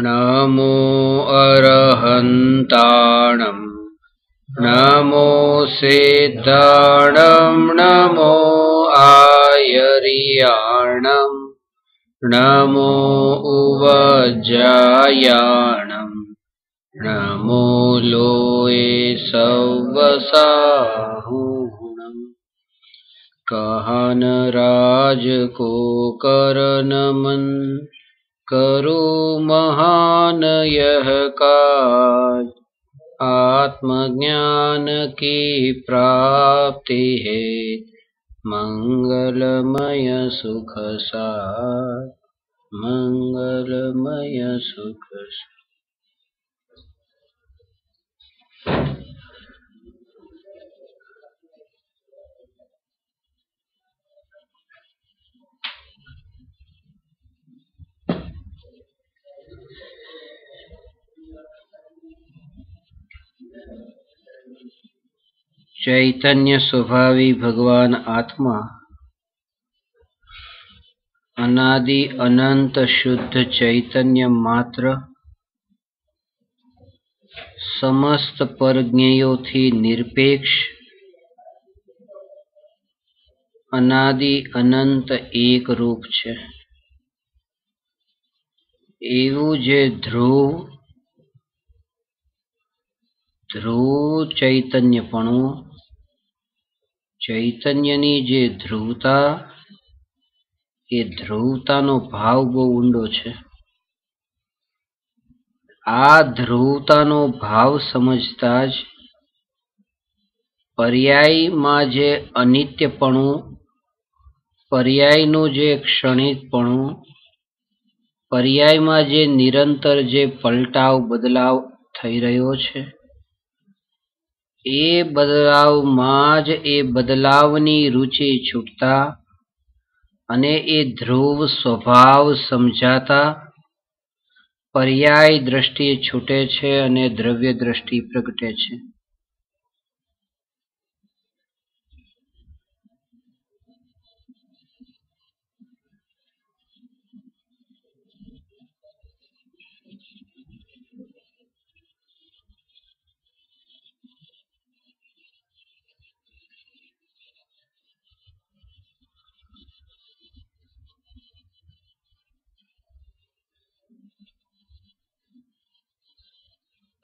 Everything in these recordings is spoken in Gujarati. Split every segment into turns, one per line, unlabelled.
नमो अरहन्ताणं नमो सिद्धाणं नमो आयर्याणं नमो उवज्जायाणं नमो लोये सव्वसाहुणम् कहन राज को करनमन करो महान यह काज आत्मज्ञान की प्राप्ति है मंगलमय सुख सार मंगलमय सुख सार। चैतन्य स्वभावी भगवान आत्मा अनादि अनंत शुद्ध चैतन्य मात्र समस्त परज्ञेयोथी निरपेक्ष अनादि अनंत एक रूप छे। एवं जे ध्रुव चैतन्यपणु चैतन्यनी जे ध्रुवता ए ध्रुवतानो भाव बहु ऊंडो छे। आ ध्रुवतानो भाव समझता ज पर्याय में जे अनित्यपणु पर्यायनु जे क्षणिकपणु पर्याय में जे निरंतर जे पलटाव बदलाव थई रह्यो छे ए बदलाव में ज ए बदलावनी रुचि छूटता अने ए ध्रुव स्वभाव समझाता पर्याय दृष्टि छूटे छे अने द्रव्य दृष्टि प्रगटे छे।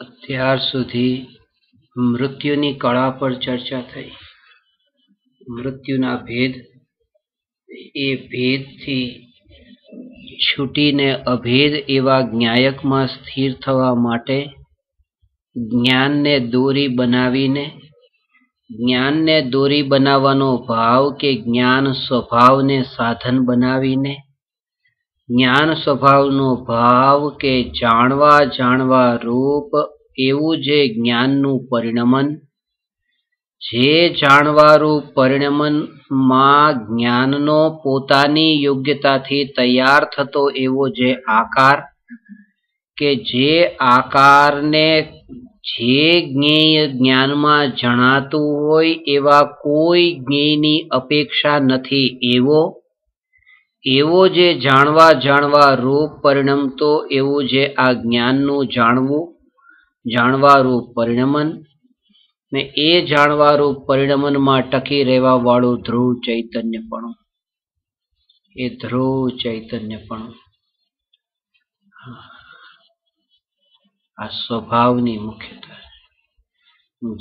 અત્યાર સુધી મૃત્યુની કળા પર ચર્ચા થઈ। મૃત્યુના ભેદ એ ભેદથી છૂટીને અભેદ એવા જ્ઞાયકમાં સ્થિર થવા માટે જ્ઞાનને દોરી બનાવવાનો ભાવ કે જ્ઞાન સ્વભાવને સાધન બનાવીને ज्ञान स्वभावनो भाव के जाणवा रूप एवं जे ज्ञाननु परिणमन जे जाणवा रूप परिणमन में ज्ञाननो पोतानी योग्यताथी तैयार थतो एवो जे आकार के जे आकार ने जे ज्ञेय ज्ञान में जणातु होय एवा कोई ज्ञेयनी अपेक्षा नथी एवो जे जाणवा रूप परिणमतो एवं जे आ ज्ञाननु जाणवा रूप परिणमन ने ए जाणवा रूप परिणमन में टकी रहेवा वाळुं ध्रुव चैतन्यपणु ए ध्रुव चैतन्यपणु आ स्वभावनी मुख्यता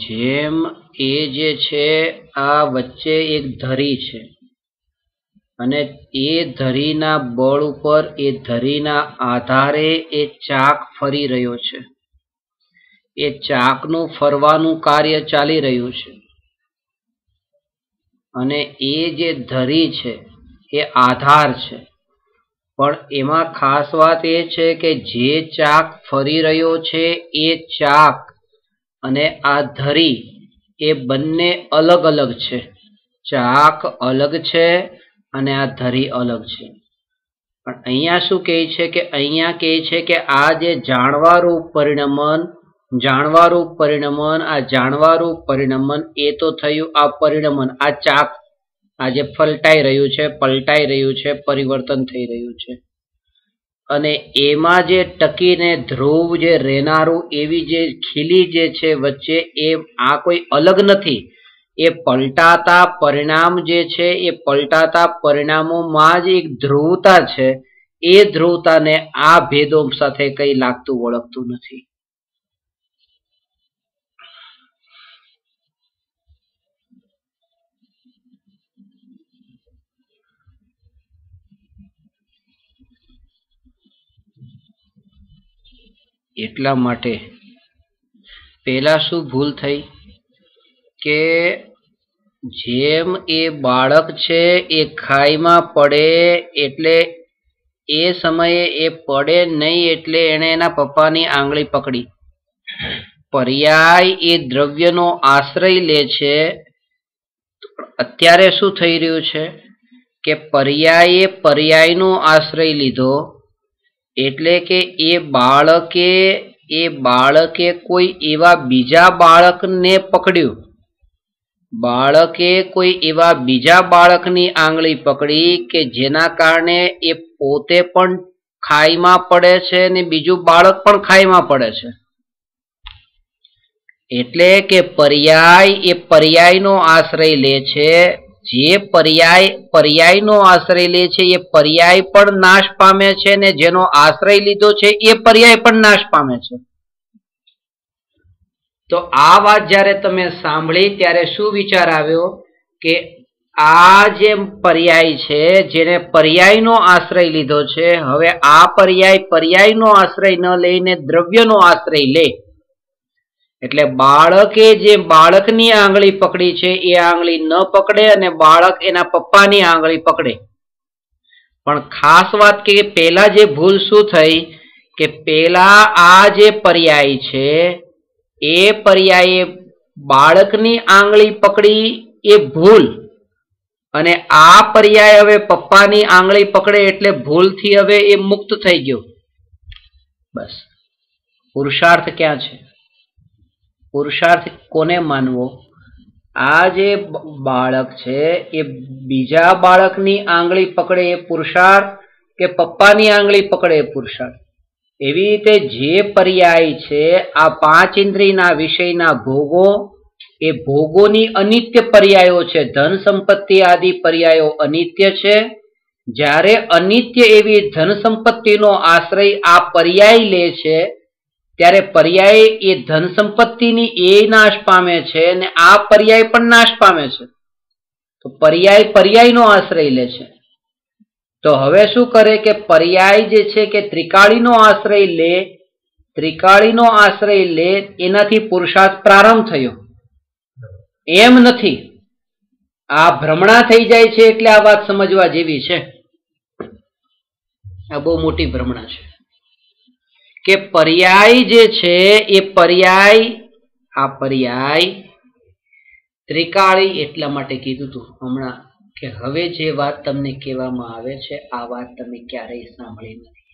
जेम ए जे छे आ वच्चे एक धरी छे अने ए धरीना बळ पर ए धरीना आधारे ए चाक फरी रह्यो छे। ए चाकनु फरवानुं कार्य चाली रह्युं छे अने ए जे धरी छे ए आधार छे पण एमां खास वात ए छे के जे चाक फरी रह्यो छे ए चाक अने आ धरी ए बंने अलग अलग छे। चाक अलग छे अने आ धरी अलग छे पण अहींया शुं कहे छे के अहींया कहे छे के आ जे जाणवा रूप परिणमन आ जाणवा रूप परिणमन ए तो थयुं आ परिणमन आ चाक આજે ફલટાઈ રહ્યું છે, પલટાઈ રહ્યું છે, પરિવર્તન થઈ રહ્યું છે. અને એમાં જે ટકીને ધ્રુવ જે રહેનારું એવી જે ખીલી જે છે વચ્ચે, એ આ કોઈ અલગ નથી. એ પલટાતા પરિણામ જે છે એ પલટાતા પરિણામોમાં જ એક ધ્રુવતા છે. એ ધ્રુવતાને આ ભેદો સાથે કઈ લાગતું વળગતું નથી. એટલા માટે પેલા શું ભૂલ થઈ કે જેમ એ બાળક છે એ ખાઈમાં પડે એટલે એ સમયે એ પડે નહીં એટલે એણે એના પપ્પાની આંગળી પકડી. પર્યાય એ દ્રવ્યનો આશ્રય લે છે. અત્યારે શું થઈ રહ્યું છે કે પર્યાયે પર્યાયનો આશ્રય લીધો એટલે કે એ બાળકે કોઈ એવા બીજા બાળકને પકડ્યું. બાળકે કોઈ એવા બીજા બાળકની આંગળી પકડી કે જેના કારણે એ પોતે પણ ખાઈમાં પડે છે ને બીજું બાળક પણ ખાઈમાં પડે છે. એટલે કે પર્યાય એ પર્યાયનો આશ્રય લે છે. જે પર્યાયનો આશ્રય લે છે એ પર્યાય પણ નાશ પામે છે ને જેનો આશ્રય લીધો છે એ પર્યાય પણ નાશ પામે છે. તો આ વાત જ્યારે તમે સાંભળી ત્યારે શું વિચાર આવ્યો કે આ જે પર્યાય છે જેને પર્યાયનો આશ્રય લીધો છે, હવે આ પર્યાયનો આશ્રય ન લઈને દ્રવ્યનો આશ્રય લે એટલે બાળકે જે બાળકની આંગળી પકડી છે એ આંગળી ન પકડે અને બાળક એના પપ્પાની આંગળી પકડે. પણ ખાસ વાત કે પેલા જે ભૂલ શું થઈ કે પેલા આ જે પર્યાય છે એ પર્યાયે બાળકની આંગળી પકડી એ ભૂલ, અને આ પર્યાય હવે પપ્પાની આંગળી પકડે એટલે ભૂલથી હવે એ મુક્ત થઈ ગયો. બસ પુરુષાર્થ ક્યાં છે? પુરુષાર્થ કોને માનવો? આ જે બાળક છે એ બીજા બાળકની આંગળી પકડે એ પુરુષાર્થ કે પપ્પાની આંગળી પકડે એ પુરુષાર્થ? એવી રીતે જે પર્યાય છે આ પાંચ ઇન્દ્રિયના વિષયના ભોગો, એ ભોગોની અનિત્ય પર્યાયો છે. ધન સંપત્તિ આદિ પર્યાયો અનિત્ય છે. જ્યારે અનિત્ય એવી ધન સંપત્તિનો આશ્રય આ પર્યાય લે છે ત્યારે પર્યાય એ ધન સંપત્તિની એ નાશ પામે છે અને આ પર્યાય પણ નાશ પામે છે. તો પર્યાયનો આશ્રય લે છે. તો હવે શું કરે કે પર્યાય જે છે કે ત્રિકાળીનો આશ્રય લે એનાથી પુરુષાર્થ પ્રારંભ થયો. એમ નથી, આ ભ્રમણા થઈ જાય છે. એટલે આ વાત સમજવા જેવી છે. આ બહુ મોટી ભ્રમણા છે કે પર્યાય જે છે એ પર્યાય ત્રિકાળી એટલા માટે કીધું હતું હમણાં કે હવે જે વાત તમને કહેવામાં આવે છે આ વાત તમે ક્યારેય સાંભળી નથી.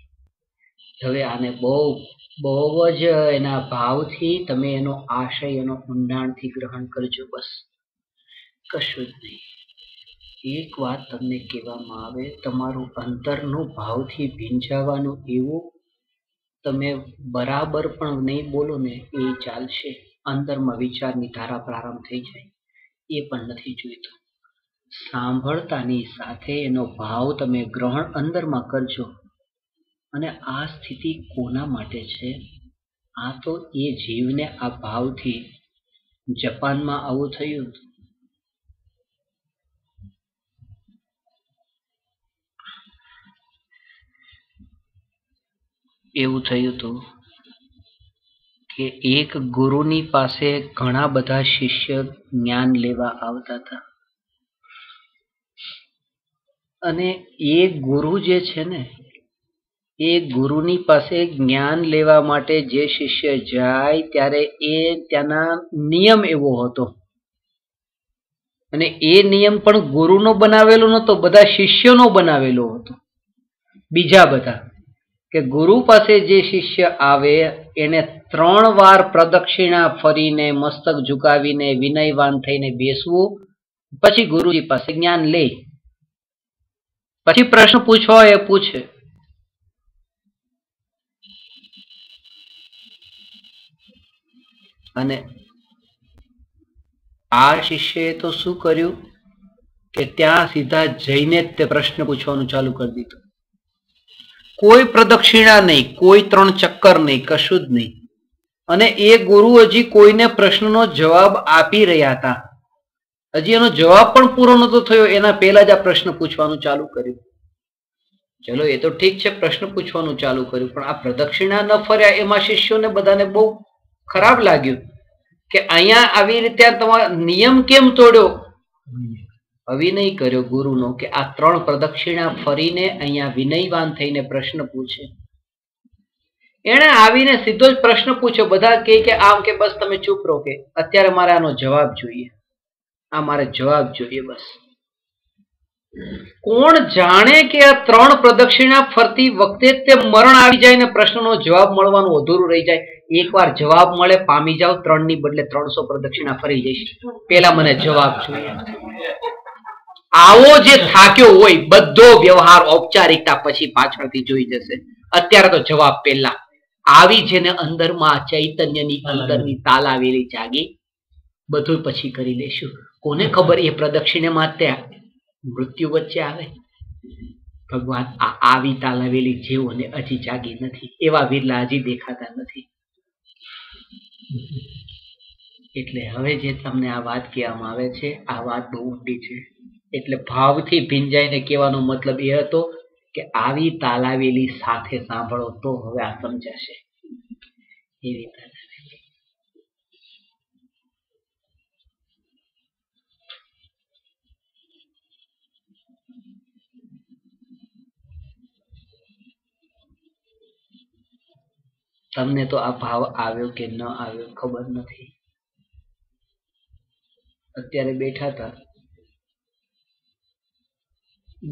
હવે આને બહુ જ એના ભાવથી તમે એનો આશય એનો ઊંડાણથી ગ્રહણ કરજો. બસ કશું જ નહીં. એક વાત તમને કહેવામાં આવે, તમારું અંતરનું ભાવથી ભીંજાવાનું, એવું તમે બરાબર પણ નહીં બોલો ને એ ચાલશે. અંદરમાં વિચારની ધારા પ્રારંભ થઈ જાય એ પણ નથી જોઈતું. સાંભળતાની સાથે એનો ભાવ તમે ગ્રહણ અંદરમાં કરજો. અને આ સ્થિતિ કોના માટે છે? આ તો એ જીવને આ ભાવથી જાપાનમાં આવું થયું હતું. એવું થયું હતું કે એક ગુરુની પાસે ઘણા બધા શિષ્ય જ્ઞાન લેવા આવતા હતા. અને એ ગુરુ જે છે ને, એ ગુરુની પાસે જ્ઞાન લેવા માટે જે શિષ્ય જાય ત્યારે એ ત્યાંના નિયમ એવો હતો. અને એ નિયમ પણ ગુરુનો બનાવેલો નહોતો, બધા શિષ્યોનો બનાવેલો હતો. બીજા બધા કે ગુરુ પાસે જે શિષ્ય આવે એને 3 વાર પ્રદક્ષિણા ફરીને મસ્તક ઝુકાવીને વિનયવાન થઈને બેસવું પછી ગુરુજી પાસે જ્ઞાન લે, પછી પ્રશ્ન પૂછવો એ પૂછે. અને આ શિષ્યએ તો શું કર્યું કે ત્યાં સીધા જઈને જ તે પ્રશ્ન પૂછવાનું ચાલુ કરી દીધું. કોઈ પ્રદક્ષિણા નહીં, કોઈ 3 ચક્કર નહીં, કશું જ નહીં. અને એ ગુરુ હજી કોઈને પ્રશ્નનો જવાબ આપી રહ્યા હતા. હજી એનો જવાબ પણ પૂરો નતો થયો, એના પહેલા જ આ પ્રશ્ન પૂછવાનું ચાલુ કર્યું. ચલો એ તો ઠીક છે, પ્રશ્ન પૂછવાનું ચાલુ કર્યું, પણ આ પ્રદક્ષિણા ન ફર્યા એમાં શિષ્યોને બધાને બહુ ખરાબ લાગ્યું કે અહીંયા આવી રીતે તમારો નિયમ કેમ તોડ્યો. અવિનય કર્યો ગુરુનો કે આ 3 પ્રદક્ષિણા ફરીને અહીંયા વિનયવાન થઈને પ્રશ્ન પૂછે. એણે આવીને સીધો જ પ્રશ્ન પૂછ્યો. બધા કહે કે આમ કે બસ તમે ચૂપ રહો, કે અત્યારે મારે આનો જવાબ જોઈએ, આ મારે જવાબ જોઈએ બસ. કોણ જાણે કે આ 3 પ્રદક્ષિણા ફરતી વખતે તે મરણ આવી જાય ને પ્રશ્નનો જવાબ મળવાનું અધૂરું રહી જાય. એકવાર જવાબ મળે પામી જાવ, 3 ની બદલે 300 પ્રદક્ષિણા ફરી જઈશ, પેલા મને જવાબ જોઈએ. આવો જે થાક્યો હોય બધો વ્યવહાર ઔપચારિકતા પછી પાછળથી જોઈ જશે, અત્યારે તો જવાબ પહેલા. આવી જેને અંદરમાં ચૈતન્યની અંદરની તાલાવેલી જાગી, બધું પછી કરી લેશું. કોને ખબર એ પ્રદક્ષિણામાં ત્યાં મૃત્યુ વચ્ચે આવે. ભગવાન આ આવી તાલાવેલી જેઓને હજી જાગી નથી, એવા વિરલા હજી દેખાતા નથી. એટલે હવે જે તમને આ વાત કહેવામાં આવે છે, આ વાત બહુ ઊંડી છે. એટલે ભાવથી ભીંજાઈને કહેવાનો મતલબ એ હતો કે આવી તાલાવેલી સાથે સાંભળો તો હવે આ સમજાશે. એવી તાલાવેલી. તમને તો આ ભાવ આવ્યો કે ન આવ્યો ખબર નથી. અત્યારે બેઠા હતા,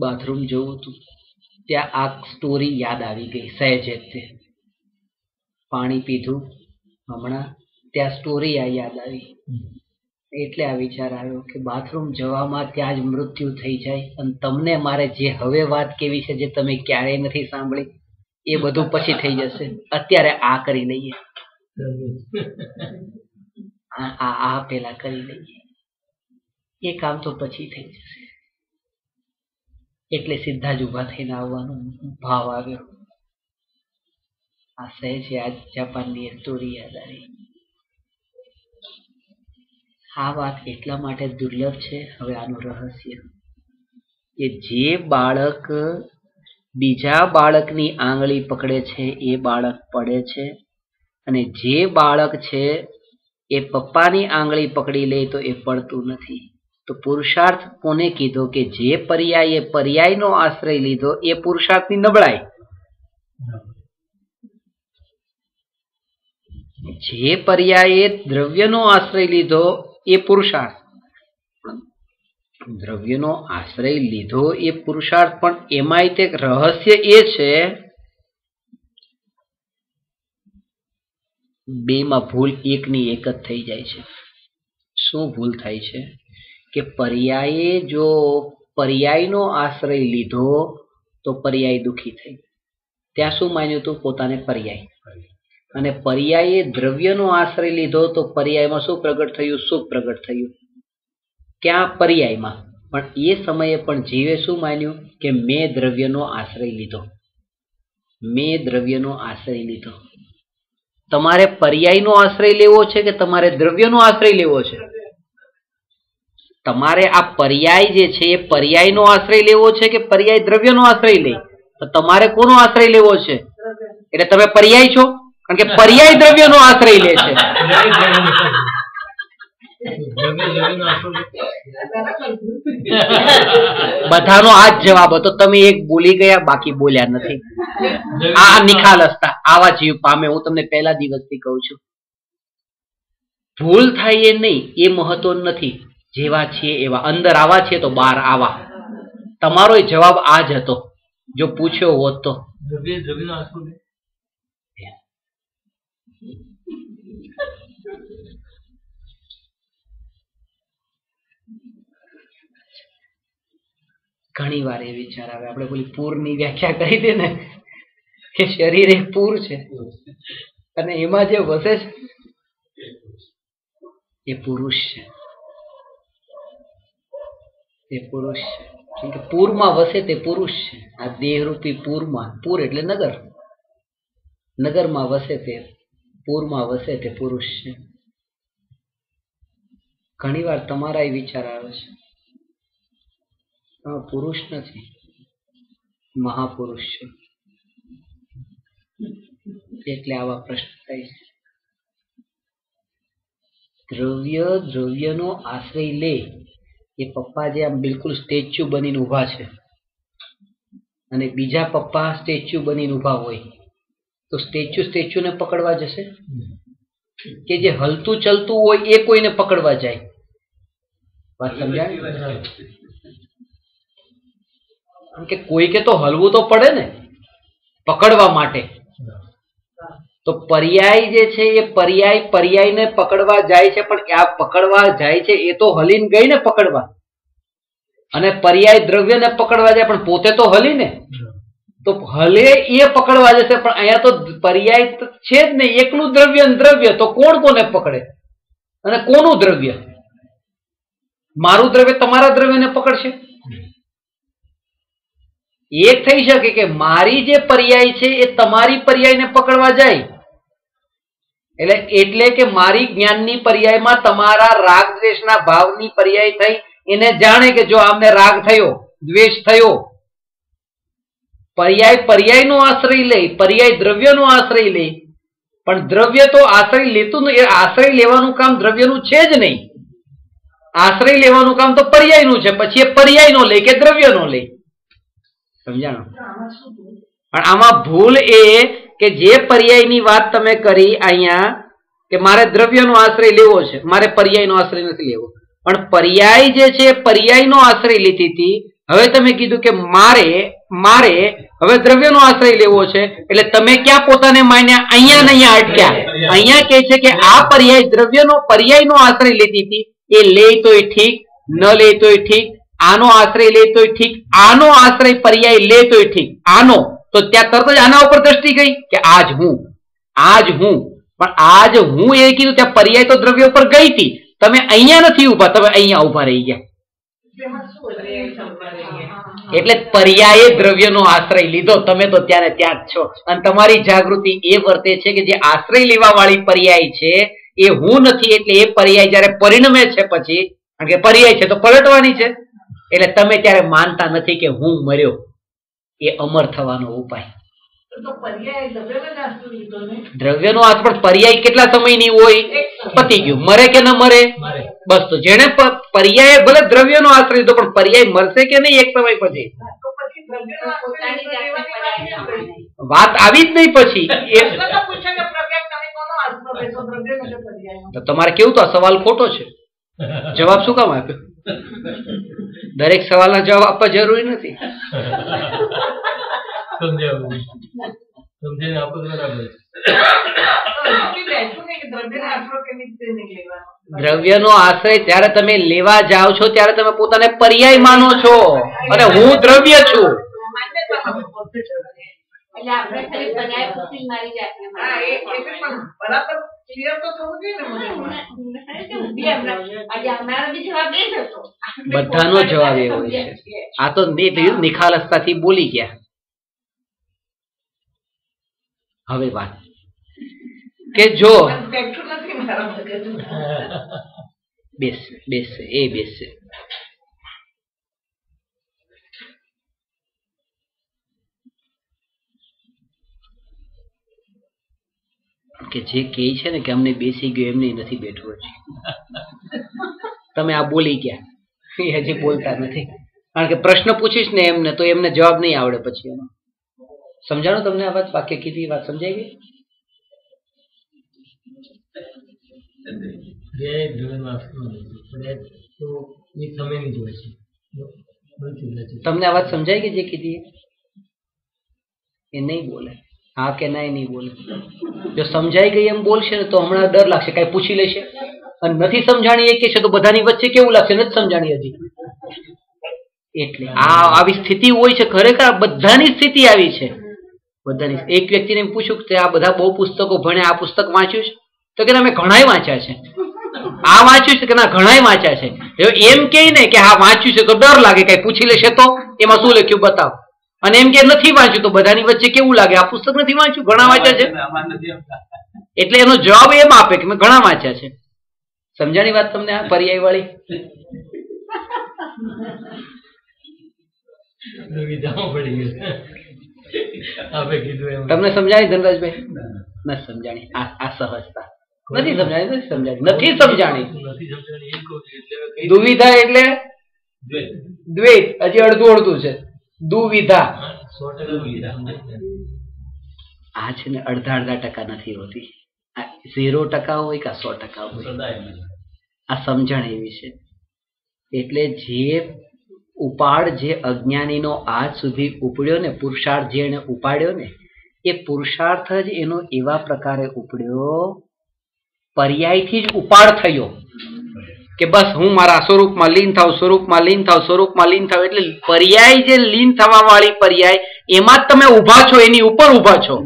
બાથરૂમ જવું હતું, ત્યાં આ સ્ટોરી યાદ આવી ગઈ સહેજે. તે પાણી પીધું હમણાં, ત્યાં સ્ટોરી યાદ આવી, એટલે આ વિચાર આવ્યો કે બાથરૂમ જવામાં ત્યાં જ મૃત્યુ થઈ જાય. અને તમને મારે જે હવે વાત કેવી છે, જે તમે ક્યારેય નથી સાંભળી, એ બધું પછી થઈ જશે. અત્યારે આ કરી લઈએ, આ પેલા કરી લઈએ, એ કામ તો પછી થઈ જશે. એટલે સીધા જ ઉભા થઈને આવવાનો ભાવ આવ્યો. આ સહેજ આજ જાપાનની સ્ટોરી યાદ આવી. આ વાત એટલા માટે દુર્લભ છે. હવે આનું રહસ્ય કે જે બાળક બીજા બાળકની આંગળી પકડે છે એ બાળક પડે છે, અને જે બાળક છે એ પપ્પાની આંગળી પકડી લે તો એ પડતું નથી. તો પુરુષાર્થ કોને કીધો કે જે પર્યાયે પર્યાયનો આશ્રય લીધો એ પુરુષાર્થની નબળાઈ. જે પર્યાયે દ્રવ્યનો આશ્રય લીધો એ પુરુષાર્થ. દ્રવ્યનો આશ્રય લીધો એ પુરુષાર્થ, પણ એમાંય તે રહસ્ય એ છે બેમાં ભૂલ એકની એક જ થઈ જાય છે. શું ભૂલ થાય છે કે પર્યાયે જો પર્યાયનો આશ્રય લીધો તો પર્યાય દુઃખી થઈ. ત્યાં શું માન્યું હતું? પોતાને પર્યાય. અને પર્યાયે દ્રવ્યનો આશ્રય લીધો તો પર્યાયમાં શું પ્રગટ થયું? સુખ પ્રગટ થયું. ક્યાં? પર્યાયમાં. પણ એ સમયે પણ જીવે શું માન્યું કે મેં દ્રવ્યનો આશ્રય લીધો, મેં દ્રવ્યનો આશ્રય લીધો. તમારે પર્યાયનો આશ્રય લેવો છે કે તમારે દ્રવ્યનો આશ્રય લેવો છે? તમારે આ પર્યાય જે છે એ પર્યાયનો આશ્રય લેવો છે કે પર્યાય દ્રવ્યનો આશ્રય લે? તો તમારે કોનો આશ્રય લેવો છે? એટલે તમે પર્યાય છો, કારણ કે પર્યાય દ્રવ્યનો આશ્રય લે છે. બધાનો આ જ જવાબ હતો. તમે એક બોલી ગયા, બાકી બોલ્યા નથી. આ નિખાલસતા, આવા જીવ પામે. હું તમને પહેલા દિવસથી કહું છું, ભૂલ થાય એ નહીં એ મહત્વ નથી. જેવા છીએ એવા, અંદર આવા છે તો બહાર આવા. તમારો જવાબ આ જ હતો જો પૂછ્યો હોત તો. ઘણી વાર એ વિચાર આવે. આપણે પેલી પૂરની વ્યાખ્યા કરી દે ને કે શરીર એક પૂર છે અને એમાં જે વસે છે એ પુરુષ છે. એ પુરુષ છે કે પૂરમાં વસે તે પુરુષ છે. આ દેહરૂપી પૂરમાં, પૂર એટલે નગર, નગરમાં વસે તે, પૂરમાં વસે તે પુરુષ છે. ઘણી વાર તમારા એ વિચાર આવે છે પુરુષ નથી, મહાપુરુષ છે. એટલે આવા પ્રશ્ન થાય છે. દ્રવ્ય દ્રવ્યનો આશ્રય લે. એ પપ્પા જે આમ બિલકુલ સ્ટેચ્યુ બનીને ઉભા છે અને બીજા પપ્પા સ્ટેચ્યુ બનીને ઉભા હોય તો સ્ટેચ્યુને પકડવા જશે કે જે હલતું ચલતું હોય એ કોઈને પકડવા જાય? વાત સમજાય? કે કોઈ કે તો હલવું તો પડે ને પકડવા માટે. તો પર્યાય જે છે એ પર્યાયને પકડવા જાય છે, પણ આ પકડવા જાય છે એ તો હલીને ગઈ ને પકડવા, અને પર્યાય દ્રવ્યને પકડવા જાય પણ પોતે તો હલી ને, તો હલે એ પકડવા જશે. પણ અહીંયા તો પર્યાય છે જ નહીં, એકલું દ્રવ્ય દ્રવ્ય, તો કોણ કોને પકડે? અને કોનું દ્રવ્ય? મારું દ્રવ્ય તમારા દ્રવ્યને પકડશે? એક થઈ શકે કે મારી જે પર્યાય છે એ તમારી પર્યાયને પકડવા જાય, એટલે કે મારી જ્ઞાનની પર્યાયમાં તમારા રાગ દ્વેષના ભાવની પર્યાય થઈ, એને જાણે કે જો આમને રાગ થયો, દ્વેષ થયો. પર્યાયનો આશ્રય લે, પર્યાય દ્રવ્યનો આશ્રય લે, પણ દ્રવ્ય તો આશ્રય લેતું નહીં. આશ્રય લેવાનું કામ દ્રવ્યનું છે જ નહીં. આશ્રય લેવાનું કામ તો પર્યાયનું છે. પછી એ પર્યાયનો લે કે દ્રવ્યનો લે. સમજાણો? પણ આમાં ભૂલ એ કે જે પર્યાયની વાત તમે કરી અહીંયા કે મારે દ્રવ્યનો આશ્રય લેવો છે, મારે પર્યાયનો આશ્રય નથી લેવો. પણ પર્યાય જે છે પર્યાયનો આશ્રય લીધી હતી. હવે તમે કીધું કે મારે હવે દ્રવ્યનો આશ્રય લેવો છે, એટલે તમે ક્યાં પોતાને માન્યા? અહીંયા ને અહીંયા અટક્યા. અહીંયા કહે છે કે આ પર્યાય પર્યાયનો આશ્રય લીધી હતી, એ લે તોય ઠીક, ન લે તોય ઠીક, આનો આશ્રય લે તોય ઠીક, આનો આશ્રય પર્યાય લે તોય ઠીક. આનો તો ત્યાં તરત જ આના ઉપર દ્રષ્ટિ ગઈ કે આજ હું. પણ આજ હું એ કીધું ત્યાં પર્યાય તો દ્રવ્ય ઉપર ગઈ હતી. તમે અહીંયા નથી ઉભા, તમે અહીંયા ઉભા રહી ગયા. એટલે પર્યાય દ્રવ્યનો આશ્રય લીધો, તમે તો ત્યારે ત્યાં જ છો. અને તમારી જાગૃતિ એ વર્તે છે કે જે આશ્રય લેવા વાળી પર્યાય છે એ હું નથી. એટલે એ પર્યાય જયારે પરિણમે છે પછી, કારણ કે પર્યાય છે તો પલટવાની છે, એટલે તમે ત્યારે માનતા નથી કે હું મર્યો. એ અમર થવાનો ઉપાય. દ્રવ્યનો આશ્રય પણ પર્યાય કેટલા સમયની હોય? પતી ગયું. મરે કે ન મરે? બસ. તો જેને પર્યાય ભલે દ્રવ્યનો આશ્રય લીધો પણ પર્યાય મરશે કે નહીં એક સમય પછી? વાત આવી જ નહીં પછી. તમારે કેવું તો આ સવાલ ખોટો છે. જવાબ શું કામ આપ્યો? દરેક સવાલના જવાબ આપવા જરૂરી નથી. દ્રવ્યનો આશ્રય ત્યારે તમે લેવા જાઓ છો ત્યારે તમે પોતાને પર્યાય માનો છો અને હું દ્રવ્ય છું. બધાનો જવાબ એવો છે. આ તો નિખાલસતાથી બોલી ગયા. હવે વાત કે જો બેસે કે જે કહે છે ને કે અમને બેસી ગયો, એમને નથી બેઠવું હજી. તમે આ બોલી ગયા, એ હજી બોલતા નથી. કારણ કે પ્રશ્ન પૂછીશ ને એમને તો એમને જવાબ નહીં આવડે પછી એનો. સમજાણું તમને આ વાત? વાક્ય કીધી, વાત સમજાઈ ગઈ? તમને આ વાત સમજાય કે જે કીધી એ નહીં બોલે? હા કે ના? નહીં બોલે. જો સમજાઈ ગઈ એમ બોલશે ને તો હમણાં ડર લાગશે, કઈ પૂછી લેશે. અને નથી સમજાણી એ કે છે તો બધાની વચ્ચે કેવું લાગશે? નથી સમજાણી હજી. એટલે આ આવી સ્થિતિ હોય છે. ખરેખર બધાની સ્થિતિ આવી છે. બધાની. એક વ્યક્તિને પૂછ્યું કે આ બધા બહુ પુસ્તકો ભણ્યા, આ પુસ્તક વાંચ્યું છે? તો કે અમે ઘણાય વાંચ્યા છે. આ વાંચ્યું છે કે ના ઘણાય વાંચ્યા છે. એમ કે ને કે હા વાંચ્યું છે તો ડર લાગે, કઈ પૂછી લેશે તો એમાં શું લખ્યું બતાવ. અને એમ કે નથી વાંચ્યું તો બધાની વચ્ચે કેવું લાગે, આ પુસ્તક નથી વાંચ્યું, ઘણા વાંચ્યા છે. એટલે એનો જવાબ એમ આપે કે મેં ઘણા વાંચ્યા છે. સમજાણી વાત તમને આ પર્યાય વાળી? તમને સમજાણી ધનરાજભાઈ? નથી સમજાણી. આ સહજતા નથી સમજાણી. નથી સમજાણી. દુવિધા એટલે દ્વૈત. હજી અડધું અડધું છે. દુવિધા આ છે ને અડધા ટકા નથી હોતી. 0% હોય કે 100% હોય. આ સમજણ એવી છે. એટલે જે ઉપાડ જે અજ્ઞાનીનો આજ સુધી ઉપડ્યો ને, પુરુષાર્થ જે એને ઉપાડ્યો ને, એ પુરુષાર્થ જ એનો એવા પ્રકારે ઉપડ્યો, પર્યાયથી જ ઉપાડ થયો કે બસ હું મારા સ્વરૂપમાં લીન થાવ, સ્વરૂપમાં લીન થાવ, સ્વરૂપમાં લીન થાવ. એટલે પર્યાય જે લીન થવા વાળી પર્યાય, એમાં જ તમે ઉભા છો, એની ઉપર ઉભા છો.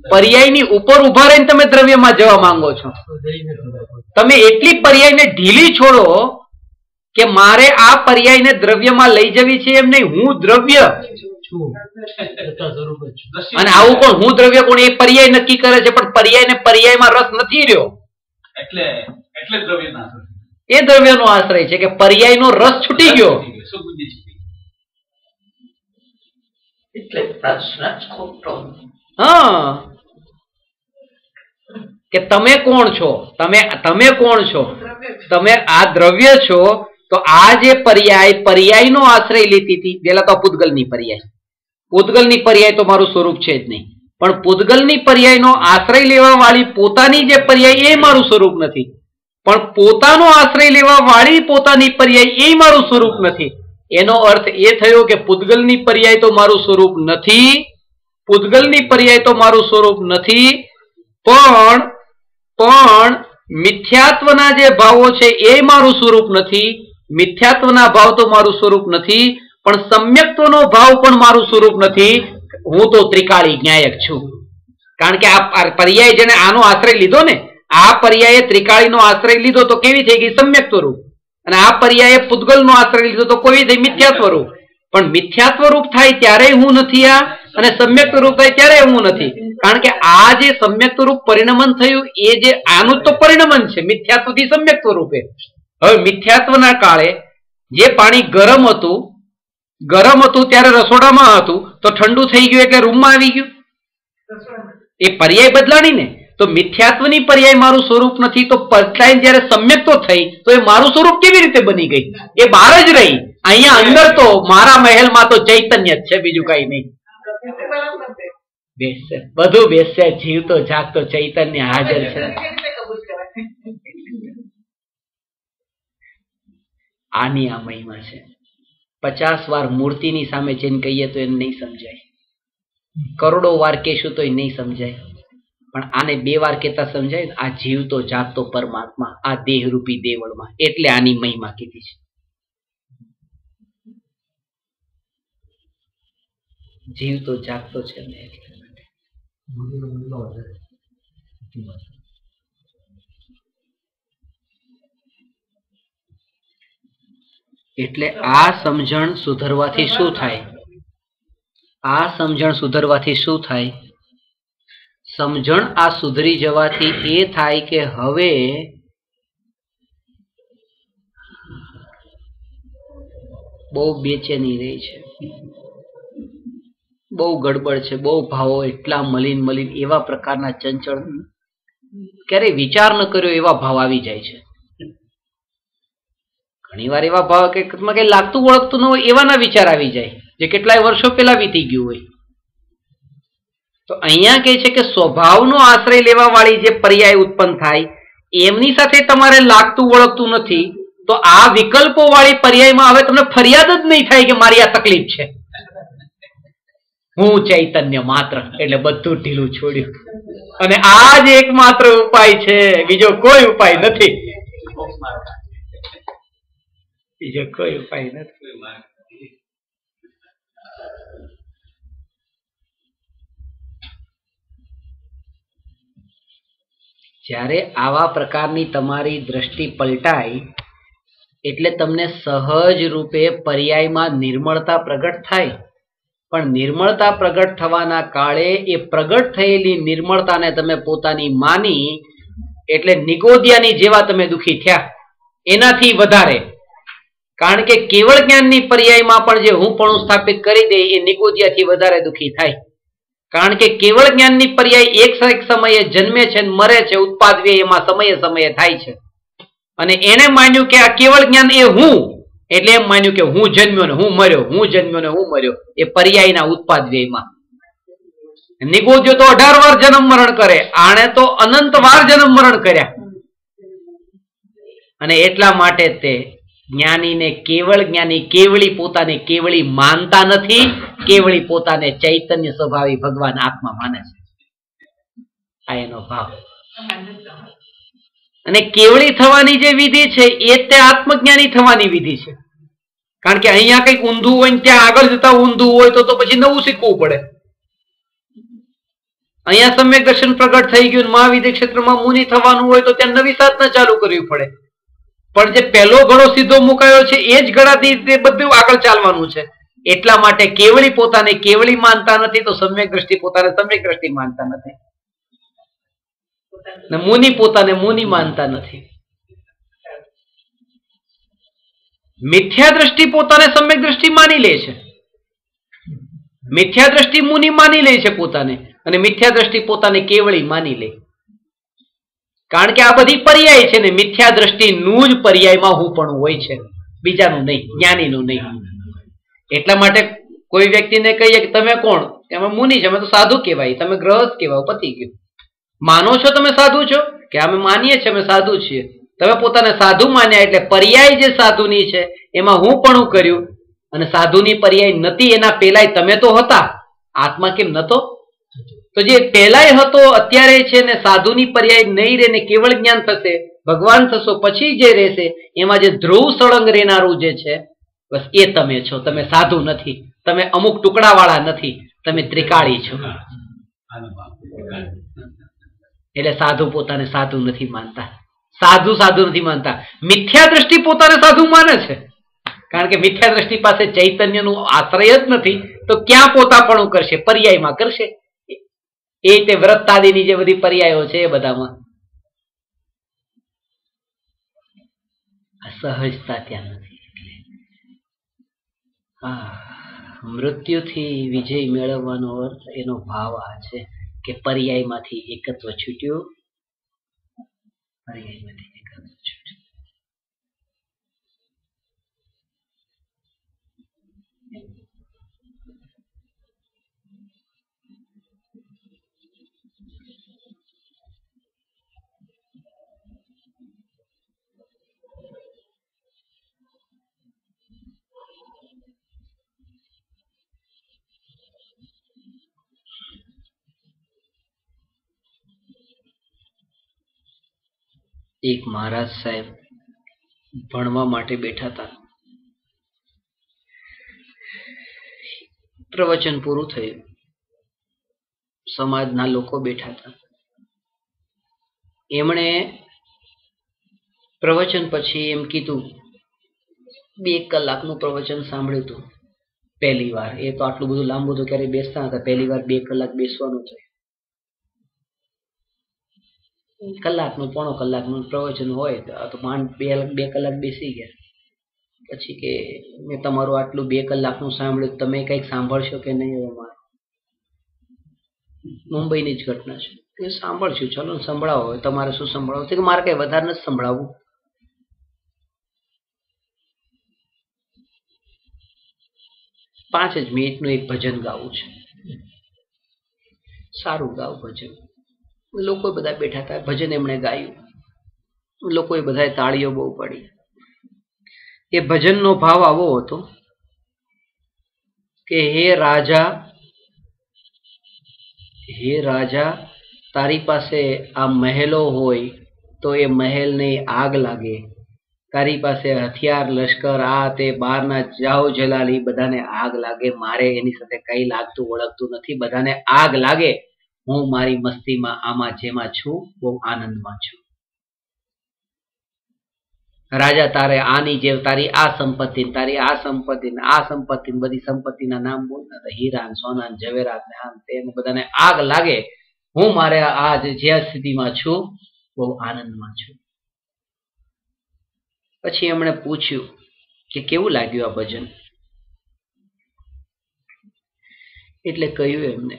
પર્યાયની ઉપર ઉભા રહીને તમે દ્રવ્યમાં જવા માંગો છો. તમે એટલી પર્યાયને ઢીલી છોડો કે મારે આ પર્યાયને દ્રવ્યમાં લઈ જવી છે એમ નહીં, હું દ્રવ્ય છું. અને આવું કોણ? હું દ્રવ્ય કોણ? એ પર્યાય નક્કી કરે છે, પણ પર્યાયને પર્યાયમાં રસ નથી રહ્યો. એટલે એ દ્રવ્યનો આશ્રય છે કે પર્યાયનો રસ છૂટી ગયો. એટલે પ્રશ્ન જ ખોટો. હા, કે તમે કોણ છો? તમે કોણ છો? તમે આ દ્રવ્ય છો. તો આ જે પર્યાયનો આશ્રય લેતી હતી, પેલા તો પૂતગલની પર્યાય. પૂતગલની પર્યાય તો મારું સ્વરૂપ છે જ નહીં. પણ પૂતગલની પર્યાયનો આશ્રય લેવા વાળી પોતાની જે પર્યાય, એ મારું સ્વરૂપ નથી. પણ પોતાનો આશ્રય લેવા વાળી પોતાની પર્યાય, એ મારું સ્વરૂપ નથી. એનો અર્થ એ થયો કે પૂતગલની પર્યાય તો મારું સ્વરૂપ નથી. પૂતગલની પર્યાય તો મારું સ્વરૂપ નથી. પણ મિથ્યાત્વના જે ભાવો છે એ મારું સ્વરૂપ નથી. મિથ્યાત્વના ભાવ તો મારું સ્વરૂપ નથી. પણ સમ્યક્ત્વનો ભાવ પણ મારું સ્વરૂપ નથી. હું તો ત્રિકાળી જ્ઞાયક છું. કારણ કે આ પર્યાય જેને આનો આશ્રય લીધો ને, આ પર્યાયે ત્રિકાળીનો આશ્રય લીધો તો કેવી થઈ ગઈ? સમ્યક્ત્વ રૂપ. અને આ પર્યાયે પૂતગલનો આશ્રય લીધો તો કેવી થઈ? મિથ્યાત્વ રૂપ. પણ મિથ્યાત્વ રૂપ થાય ત્યારે હું નથી આ, અને સમ્યક્ત્વ રૂપ થાય ત્યારે હું નથી. કારણ કે આ જે સમ્યક્ત્વ રૂપ પરિણમન થયું, એ જે આનું તો પરિણમન છે મિથ્યાત્વથી સમ્યક્ત્વ રૂપે. હવે મિથ્યાત્વના કાળે જે પાણી ગરમ હતું ત્યારે રસોડામાં હતું, તો ઠંડુ થઈ ગયું એટલે રૂમમાં આવી ગયું. એ પર્યાય બદલાણી ને. તો મિથ્યાત્વની પર્યાય મારું સ્વરૂપ નથી, તો બદલાઈને જયારે સમ્યક્ત્વ થઈ તો એ મારું સ્વરૂપ કેવી રીતે બની ગઈ? એ બહાર જ રહી. અહીંયા અંદર તો મારા મહેલમાં તો ચૈતન્ય જ છે, બીજું કઈ નહીં. બેસશે બધું બેસશે, જીવતો જાગતો ચૈતન્ય હાજર છે. આની આ મહિમા છે. 50 વાર મૂર્તિની સામે જઈને કહીએ તો એને નહીં સમજાય. કરોડો વાર કહેશું તો એ નહીં સમજાય. પણ આને 2 વાર કહેતા સમજાય. આ જીવતો જાગતો પરમાત્મા આ દેહરૂપી દેવળમાં, એટલે આની મહિમા કીધી છે. જીવતો જાગતો છે ને એટલે આ સમજણ સુધરવાથી શું થાય? આ સમજણ સુધરવાથી શું થાય? સમજણ આ સુધરી જવાથી એ થાય કે હવે બહુ બેચેની રહી છે, બહુ ગડબડ છે, બહુ ભાવો એટલા મલિન એવા પ્રકારના ચંચળ, ક્યારેય વિચાર ન કર્યો એવા ભાવ આવી જાય છે. ઘણી વાર એવા ભાવ કે કઈ લાગતું ઓળખતું ન હોય એવાના વિચાર આવી જાય, જે કેટલાય વર્ષો પહેલા વીતી ગયું હોય. તો અહીંયા કહે છે કે સ્વભાવનો આશ્રય લેવા વાળી જે પર્યાય ઉત્પન્ન થાય, એમની સાથે તમારે લાગતું ઓળખતું નથી, તો આ વિકલ્પો વાળી પર્યાયમાં હવે તમને ફરિયાદ જ નહીં થાય કે મારી આ તકલીફ છે. હું ચૈતન્ય માત્ર, એટલે બધું ઢીલું છોડ્યું. અને આ જ એકમાત્ર ઉપાય છે, બીજો કોઈ ઉપાય નથી. બીજો કોઈ ઉપાય નથી. જ્યારે આવા પ્રકારની તમારી દ્રષ્ટિ પલટાય એટલે તમને સહજ રૂપે પર્યાયમાં નિર્મળતા પ્રગટ થાય. પણ નિર્મળતા પ્રગટ થવાના કાળે એ પ્રગટ થયેલી નિર્મળતાને તમે પોતાની માની એટલે નિગોદિયાની જેવા તમે દુઃખી થયા, એનાથી વધારે. કારણ કે કેવળ જ્ઞાનની પર્યાયમાં પણ જે હું પણ સ્થાપિત કરી દે એ નિગોદિયાથી વધારે દુઃખી થાય. કારણ કે કેવળ જ્ઞાનની પર્યાય એક સમયે જન્મે છે, મરે છે, ઉત્પાદ વ્યય એમાં સમયે સમયે થાય છે. અને એને માન્યું કે આ કેવળ જ્ઞાન એ હું, એટલે એમ માન્યું કે હું જન્મ્યો ને હું મર્યો, હું જન્મ્યો ને હું મર્યો, એ પર્યાયના ઉત્પાદ વ્યયમાં. નિગોદ્યો તો 18 વાર જન્મ મરણ કરે, આણે તો અનંત વાર જન્મ મરણ કર્યા. અને એટલા માટે તે જ્ઞાનીને કેવળ જ્ઞાની કેવળી પોતાને કેવળી માનતા નથી, કેવળી પોતાને ચૈતન્ય સ્વભાવી ભગવાન આત્મા માને છે. આ એનો ભાવ. અને કેવળી થવાની જે વિધિ છે એ તે આત્મજ્ઞાની થવાની વિધિ છે. કારણ કે અહીંયા કઈક ઊંધું હોય ને ત્યાં આગળ જતા ઊંધું હોય તો પછી નવું શીખવું પડે. અહીંયા સમ્યક દર્શન પ્રગટ થઈ ગયું, મહાવિદ્ય ક્ષેત્રમાં મુનિ થવાનું હોય તો ત્યાં નવી સાધના ચાલુ કરવી પડે. પણ જે પહેલો ઘડો સીધો મુકાયો છે એ જ ઘડાથી તે બધું આગળ ચાલવાનું છે. એટલા માટે કેવળી પોતાને કેવળી માનતા નથી તો સમ્યક દ્રષ્ટિ પોતાને સમ્યક દ્રષ્ટિ માનતા નથી, મુનિ પોતાને મુનિ માનતા નથી. મિથ્યા દ્રષ્ટિ પોતાને સમ્યક દ્રષ્ટિ માની લે છે, મિથ્યા દ્રષ્ટિ મુનિ માની લે છે પોતાને, અને મિથ્યા દ્રષ્ટિ પોતાને કેવળી માની લે. કારણ કે આ બધી પર્યાય છે ને, મિથ્યા દ્રષ્ટિનું જ પર્યાયમાં હું પણ હોય છે, બીજાનું નહીં, જ્ઞાનીનું નહીં. એટલા માટે કોઈ વ્યક્તિને કહીએ કે તમે કોણ, એમાં મુનિ છે, અમે તો સાધુ કહેવાય, તમે ગ્રહસ્થ કહેવાય, પતી ગયું. માનો છો તમે સાધુ છો કે અમે માનીએ છીએ અમે સાધુ છીએ? તમે પોતાને સાધુ માન્યા એટલે પર્યાય જે સાધુની છે એમાં હું પણ કર્યું, અને સાધુની પર્યાય નથી એના પહેલાય તમે તો હતા, આત્મા કેમ નતો? તો જે પહેલાય હતો અત્યારે છે ને સાધુની પર્યાય નહીં રહે ને કેવળ જ્ઞાન થશે, ભગવાન થશો પછી જે રહેશે એમાં જે ધ્રુવ સળંગ રહેનારું જે છે બસ એ તમે છો. તમે સાધુ નથી, તમે અમુક ટુકડાવાળા નથી, તમે ત્રિકાળી છો. એટલે સાધુ પોતાને સાધુ નથી માનતા, સાધુ સાધુ નથી માનતા. મિથ્યા દ્રષ્ટિ પોતાને સાધુ માને છે, કારણ કે મિથ્યા દ્રષ્ટિ પાસે ચૈતન્યનું આશ્રય જ નથી તો ક્યાં પોતાપણું કરશે? પર્યાયમાં કરશે. એ રીતે વ્રતાદિની જે બધી પર્યાયો છે એ બધામાં સહજતા ત્યાં નથી. હા, મૃત્યુથી વિજય મેળવવાનો અર્થ એનો ભાવ આ છે કે પર્યાયમાંથી એકત્વ છૂટ્યું, પર્યાયમાંથી એકત્વ છૂટ્યું. એક મહારાજ સાહેબ ભણવા માટે બેઠા હતા. પ્રવચન પૂરું થયું, સમાજના લોકો બેઠા હતા. એમણે પ્રવચન પછી એમ કીધું, 2 કલાકનું પ્રવચન સાંભળ્યું હતું પહેલી વાર. એ તો આટલું બધું લાંબુ તો ક્યારેય બેસતા હતા, પહેલી વાર 2 કલાક બેસવાનું થયું. કલાકનું પોણો કલાકનું પ્રવચન હોય તો 2 કલાક બેસી ગયા. પછી કે મેં તમારું આટલું 2 કલાકનું સાંભળ્યું, તમે કંઈક સાંભળશો કે નહીં? અમારે મુંબઈની જ ઘટના છે. એ સાંભળશું, ચલો ને સંભળાવો. હોય તમારે શું સંભળાવું છે? કે મારે કઈ વધારે નથી સંભળાવવું. 5 જ મિનિટનું એક ભજન ગાવું છે, સારું ગાવ ભજન. લોકો બધા બેઠા હતા, ભજન એમણે ગાયું, લોકોએ બધાએ તાળીઓ બહુ પાડી. એ ભજનનો ભાવ આવો હતો કે હે રાજા, તારી પાસે આ મહેલો હોય તો એ મહેલને આગ લાગે, તારી પાસે હથિયાર લશ્કર આ તે બહારના જાઓ જલાલી બધાને આગ લાગે, મારે એની સાથે કઈ લાગતું ઓળખતું નથી, બધાને આગ લાગે. હું મારી મસ્તીમાં આમાં જેમાં છું બહુ આનંદમાં છું. રાજા તારે આની જેવ તારી આ સંપત્તિ તારી આ સંપત્તિ આ સંપત્તિ બધી સંપત્તિના નામ બોલતા હીરા સોના જવેરાત ને આમ તેને બધાને આગ લાગે. હું મારે આ જે સ્થિતિમાં છું બહુ આનંદમાં છું. પછી એમણે પૂછ્યું કે કેવું લાગ્યું આ ભજન? એટલે કહ્યું એમને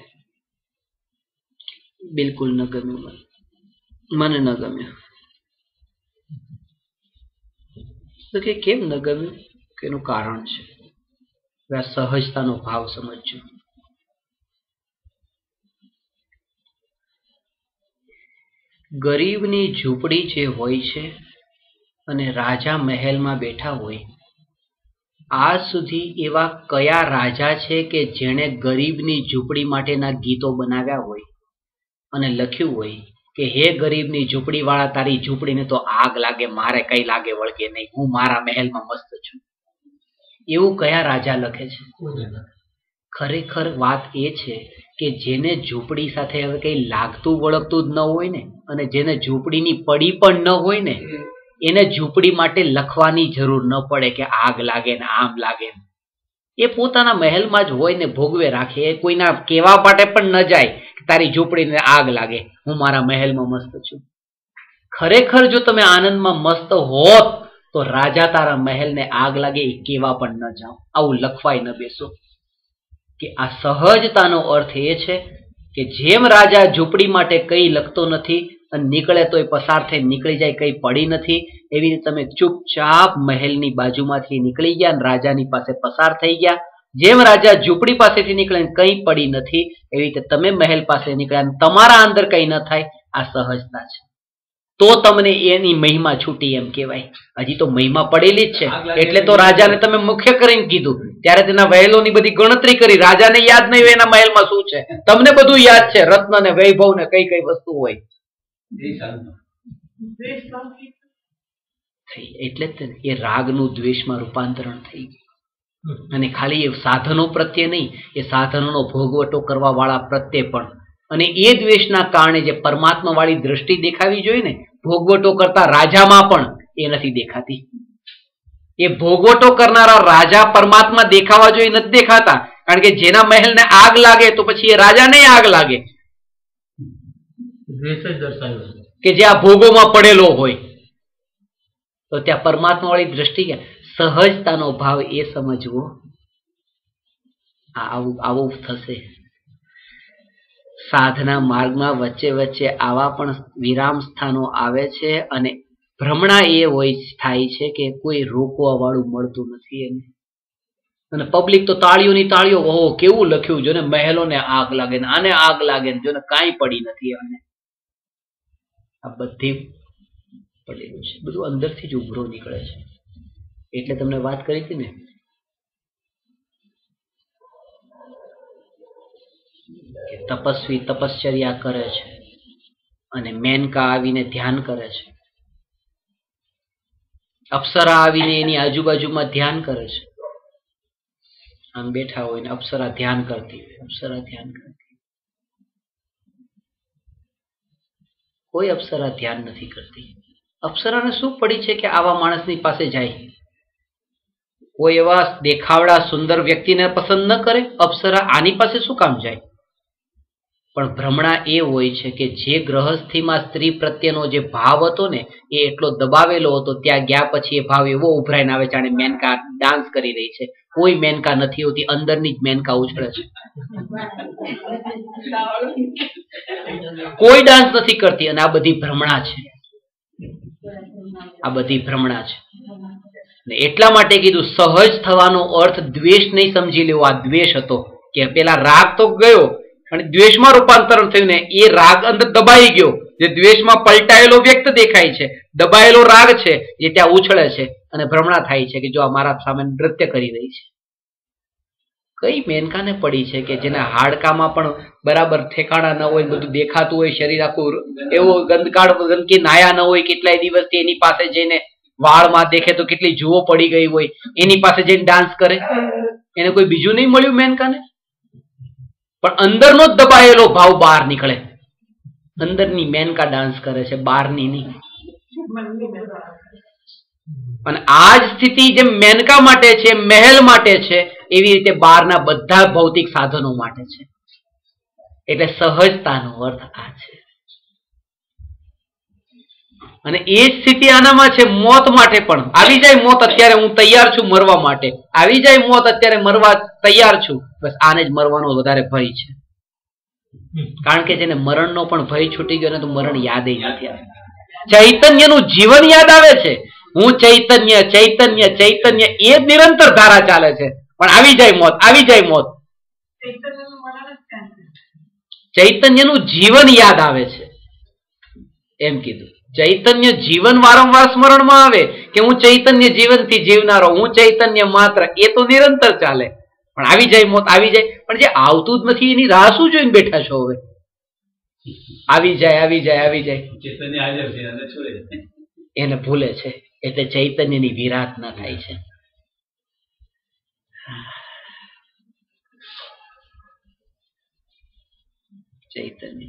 બિલકુલ ન ગમ્યું, મને ન ગમ્યું. તો કે કેમ ન ગમ્યું? કે એનું કારણ છે. આ સહજતાનો ભાવ સમજજો. ગરીબની ઝૂંપડી જે હોય છે અને રાજા મહેલમાં બેઠા હોય, આજ સુધી એવા કયા રાજા છે કે જેણે ગરીબની ઝૂંપડી માટેના ગીતો બનાવ્યા હોય અને લખ્યું હોય કે હે ગરીબની ઝૂંપડી વાળા, તારી ઝૂંપડીને તો આગ લાગે, મારે કઈ લાગે વળગે નહીં, હું મારા મહેલમાં મસ્ત છું. એવું કયા રાજા લખે છે? ખરેખર વાત એ છે કે જેને ઝૂંપડી સાથે હવે કઈ લાગતું વળગતું જ ન હોય ને, અને જેને ઝૂંપડીની પડી પણ ન હોય ને, એને ઝૂંપડી માટે લખવાની જરૂર ન પડે કે આગ લાગે ને આમ લાગે. એ પોતાના મહેલમાં જ હોય ને ભોગવે રાખે. એ કોઈના કહેવા માટે પણ ન જાય કે તારી ઝૂંપડીને આગ લાગે, હું મારા મહેલમાં મસ્ત છું. ખરેખર જો તમે આનંદમાં મસ્ત હોત તો રાજા તારા મહેલને આગ લાગે એ કેવા પણ ન જાઓ, આવું લખવાય ન બેસો. કે આ સહજતાનો અર્થ એ છે કે જેમ રાજા ઝૂંપડી માટે કઈ લખતો નથી અને નીકળે તોય પસાર થઈ નીકળી જાય, કઈ પડી નથી, એવી રીતે તમે ચૂપચાપ મહેલની બાજુમાંથી નીકળી ગયા અને રાજાની પાસે પસાર થઈ ગયા. જેમ રાજા ઝૂંપડી પાસેથી નીકળે કઈ પડી નથી, એવી રીતે તમે મહેલ પાસે નીકળ્યા અને તમારા અંદર કઈ ન થાય. આ સહજતા છે. તો તમને એની મહિમા છૂટી એમ કહેવાય. હજી તો મહિમા પડેલી જ છે, એટલે તો રાજાને તમે મુખ્ય કરીને કીધું. ત્યારે તેના વહેલોની બધી ગણતરી કરી. રાજાને યાદ નહીં હોય એના મહેલમાં શું છે, તમને બધું યાદ છે, રત્ન ને વૈભવ ને કઈ કઈ વસ્તુ હોય. એટલે એ રાગનું દ્વેષમાં રૂપાંતરણ થઈ ગયું. અને ખાલી એ સાધનો પ્રત્યે નહીં, એ સાધનોનો ભોગવટો કરવા વાળા પ્રત્યે પણ. અને એ દ્વેષના કારણે જે પરમાત્મા વાળી દ્રષ્ટિ દેખાવી જોઈએ ને, ભોગવટો કરતા રાજામાં પણ એ નથી દેખાતી. એ ભોગવટો કરનારા રાજા પરમાત્મા દેખાવા જોઈએ નથી દેખાતા. કારણ કે જેના મહેલને આગ લાગે તો પછી એ રાજાને આગ લાગે કે જે આ ભોગોમાં પડેલો હોય. તો ત્યાં પરમાત્મા વાળી દ્રષ્ટિ, સહજતાનો ભાવ એ સમજવો. આવું થશે. સાધના માર્ગમાં વચ્ચે વચ્ચે આવા પણ વિરામ સ્થાનો આવે છે અને ભ્રમણા એ હોય થાય છે કે કોઈ રોકવા વાળું મળતું નથી એને. અને પબ્લિક તો તાળીઓની તાળીઓ, ઓહો કેવું લખ્યું, જો ને મહેલોને આગ લાગે ને આને આગ લાગે ને જો ને કાંઈ પડી નથી. અને આ બધી પડેલું છે, બધું અંદરથી જ ઉભરો નીકળે છે. એટલે તમને વાત કરી હતી ને, તપસ્વી તપશ્ચર્યા કરે છે અને મેનકા આવીને ધ્યાન કરે છે, અપ્સરા આવીને એની આજુબાજુમાં ધ્યાન કરે છે. આમ બેઠા હોય ને અપ્સરા ધ્યાન કરતી હોય, અપ્સરા ધ્યાન કરતી. કોઈ અપ્સરા ધ્યાન નથી કરતી. અપ્સરાને શું પડી છે કે આવા માણસની પાસે જાય? કોઈ એવા દેખાવડા સુંદર વ્યક્તિને પસંદ ન કરે? અપ્સરા આની પાસે શું કામ જાય? પણ ભ્રમણા એ હોય છે કે જે ગ્રહસ્થીમાં સ્ત્રી પ્રત્યેનો જે ભાવ હતો ને એ એટલો દબાવેલો હતો, ત્યાં ગયા પછી એ ભાવ એવો ઉભરાઈને આવે જાણે મેનકા ડાન્સ કરી રહી છે. કોઈ મેનકા નથી હોતી, અંદરની જ મેનકા ઉછળે છે. કોઈ ડાન્સ નથી કરતી. અને આ બધી ભ્રમણા છે, આ બધી ભ્રમણા છે. એટલા માટે કીધું સહજ થવાનો અર્થ દ્વેષ નહીં સમજી લેવો. આ દ્વેષ હતો કે પેલા રાગ તો ગયો અને દ્વેષમાં રૂપાંતરણ થયું ને, એ રાગ અંદર દબાઈ ગયો. જે દ્વેષમાં પલટાયેલો વ્યક્ત દેખાય છે, દબાયેલો રાગ છે જે ત્યાં ઉછળે છે અને ભ્રમણા થાય છે કે જો આ મારા સામે નૃત્ય કરી રહી છે. કઈ મેનકાને પડી છે કે જેના હાડકામાં પણ બરાબર ઠેકાણા ન હોય, બધું દેખાતું હોય, શરીર આખું એવો ગંદકાળ ગંદકી નાયા ન હોય, કેટલાય દિવસથી એની પાસે જઈને વાળમાં દેખે તો કેટલી જુઓ પડી ગઈ હોય, એની પાસે જઈને ડાન્સ કરે. એને કોઈ બીજું નહીં મળ્યું મેનકાને? પણ અંદરનો જ દબાયેલો ભાવ બહાર નીકળે. અંદરની મેનકા ડાન્સ કરે છે, બહારની નહીં. અને આ જ સ્થિતિ જે મેનકા માટે છે, મહેલ માટે છે, એવી રીતે બહારના બધા ભૌતિક સાધનો માટે છે. એટલે સહજતાનો અર્થ આ છે. અને એ જ સ્થિતિ આનામાં છે મોત માટે પણ. આવી જાય મોત, અત્યારે હું તૈયાર છું મરવા માટે. આવી જાય મોત, અત્યારે મરવા તૈયાર છું. બસ આને જ મરવાનો વધારે ભય છે. કારણ કે જેને મરણનો પણ ભય છૂટી ગયો ને, તો મરણ યાદ નથી આવે. ચૈતન્યનું જીવન યાદ આવે છે. હું ચૈતન્ય, ચૈતન્ય, ચૈતન્ય, એ નિરંતર ધારા ચાલે છે. પણ આવી જાય મોત, આવી જાય મોત. ચૈતન્યનું જીવન યાદ આવે છે એમ કીધું. ચૈતન્ય જીવન વારંવાર સ્મરણમાં આવે કે હું ચૈતન્ય જીવનથી જીવનારો, હું ચૈતન્ય માત્ર, એ તો નિરંતર ચાલે. પણ આવી જાય મોત, આવી જાય. પણ જે આવતું જ નથી એની રાહ શું જોઈને બેઠા છો હવે? આવી જાય, આવી જાય, આવી જાય. ચૈતન્ય હાજર છે અને છોડે, એને ભૂલે છે. એટલે ચૈતન્યની વિરાટ ના થાય છે. ચૈતન્ય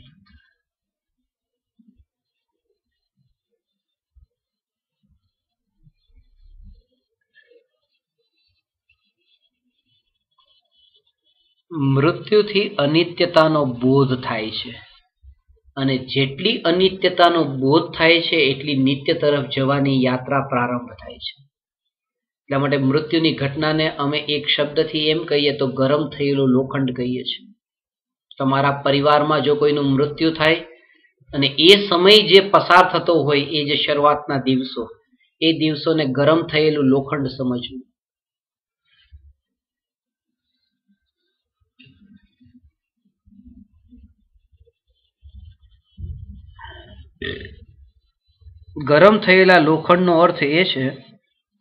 મૃત્યુથી અનિત્યતાનો બોધ થાય છે. અને જેટલી અનિત્યતાનો બોધ થાય છે એટલી નિત્ય તરફ જવાની યાત્રા પ્રારંભ થાય છે. એટલા માટે મૃત્યુની ઘટનાને અમે એક શબ્દથી એમ કહીએ તો ગરમ થયેલું લોખંડ કહીએ છીએ. તમારા પરિવારમાં જો કોઈનું મૃત્યુ થાય અને એ સમય જે પસાર થતો હોય, એ જે શરૂઆતના દિવસો, એ દિવસોને ગરમ થયેલું લોખંડ સમજવું. ગરમ થયેલા લોખંડનો અર્થ એ છે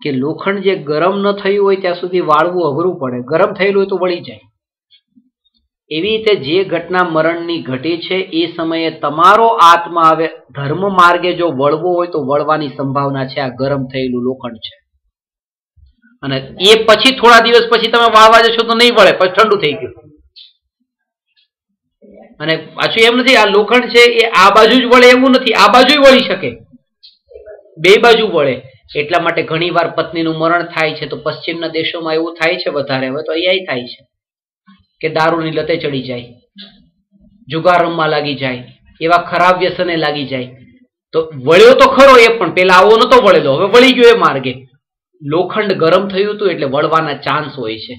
કે લોખંડ જે ગરમ ન થયું હોય ત્યાં સુધી વાળવું અઘરું પડે. ગરમ થયેલું હોય તો વળી જાય. એવી રીતે જે ઘટના મરણની ઘટી છે, એ સમયે તમારો આત્મા હવે ધર્મ માર્ગે જો વળવો હોય તો વળવાની સંભાવના છે. આ ગરમ થયેલું લોખંડ છે. અને એ પછી થોડા દિવસ પછી તમે વાળવા જશો તો નહીં વળે, પછી ઠંડુ થઈ ગયું. અને પાછું એમ નથી આ લોખંડ છે એ આ બાજુ જ વળે એવું નથી, આ બાજુ વળી શકે, બે બાજુ વળે. એટલા માટે ઘણી વાર પત્નીનું મરણ થાય છે તો પશ્ચિમના દેશોમાં એવું થાય છે વધારે. હવે તો અહીંયા થાય છે કે દારૂની લતે ચડી જાય, જુગાર રમવા લાગી જાય, એવા ખરાબ વ્યસને લાગી જાય. તો વળ્યો તો ખરો એ, પણ પેલા આવો નતો વળેલો, હવે વળી ગયો એ માર્ગે. લોખંડ ગરમ થયું હતું એટલે વળવાના ચાન્સ હોય છે.